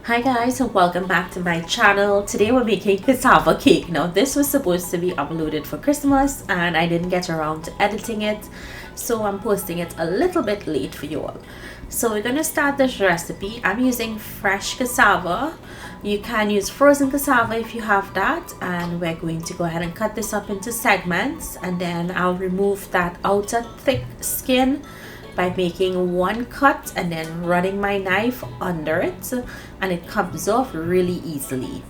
Hi guys, and welcome back to my channel. Today we're making cassava cake. Now this was supposed to be uploaded for Christmas and I didn't get around to editing it, so I'm posting it a little bit late for you all. So we're going to start this recipe. I'm using fresh cassava. You can use frozen cassava if you have that, and we're going to go ahead and cut this up into segments, and then I'll remove that outer thick skin by making one cut and then running my knife under it, and it comes off really easily.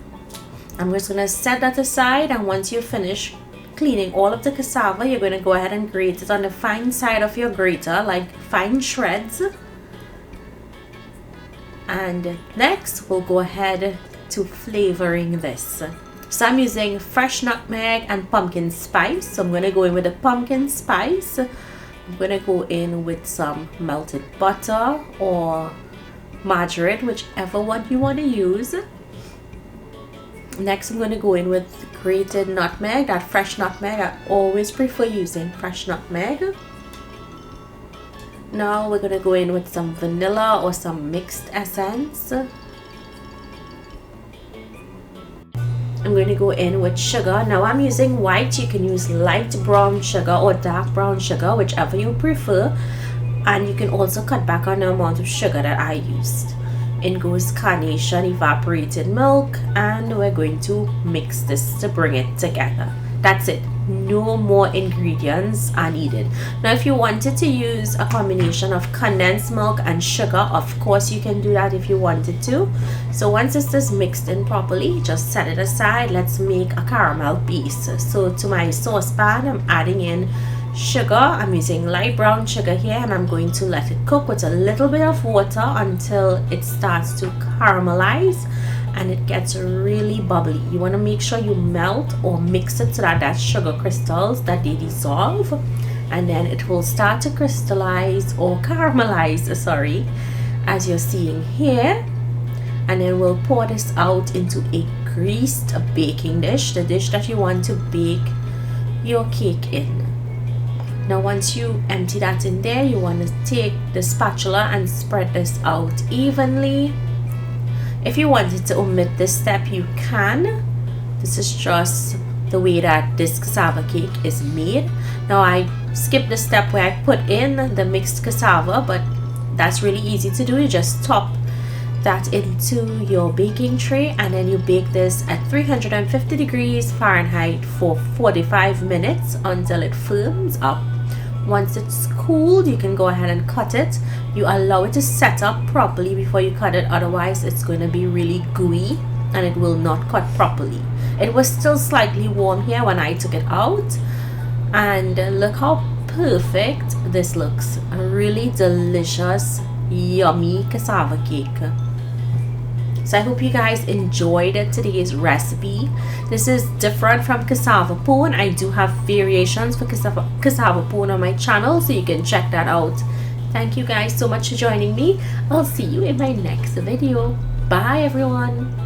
I'm just going to set that aside, and once you finish cleaning all of the cassava, you're going to go ahead and grate it on the fine side of your grater, like fine shreds. And next we'll go ahead to flavoring this. So I'm using fresh nutmeg and pumpkin spice. So I'm going to go in with the pumpkin spice. I'm going to go in with some melted butter or margarine, whichever one you want to use. Next I'm going to go in with grated nutmeg, that fresh nutmeg. I always prefer using fresh nutmeg. Now we're going to go in with some vanilla or some mixed essence. I'm going to go in with sugar. Now I'm using white. You can use light brown sugar or dark brown sugar, whichever you prefer. And you can also cut back on the amount of sugar that I used. In goes carnation evaporated milk, and we're going to mix this to bring it together. That's it. No more ingredients are needed. Now if you wanted to use a combination of condensed milk and sugar, of course you can do that if you wanted to. So once this is mixed in properly, just set it aside. Let's make a caramel base. So to my saucepan, I'm adding in sugar. I'm using light brown sugar here, and I'm going to let it cook with a little bit of water until it starts to caramelize and it gets really bubbly. You want to make sure you melt or mix it so that sugar crystals that they dissolve, and then it will start to crystallize or caramelize, sorry, as you're seeing here. And then we'll pour this out into a greased baking dish, the dish that you want to bake your cake in. Now once you empty that in there, you want to take the spatula and spread this out evenly. If you wanted to omit this step, you can. This is just the way that this cassava cake is made. Now I skipped the step where I put in the mixed cassava, but that's really easy to do. You just top that into your baking tray, and then you bake this at 350 degrees Fahrenheit for 45 minutes until it firms up. Once it's cooled, you can go ahead and cut it. You allow it to set up properly before you cut it, otherwise it's going to be really gooey and it will not cut properly. It was still slightly warm here when I took it out, and look how perfect this looks. A really delicious, yummy cassava cake. So I hope you guys enjoyed today's recipe. This is different from cassava pone. I do have variations for cassava pone on my channel, so you can check that out. Thank you guys so much for joining me. I'll see you in my next video. Bye everyone.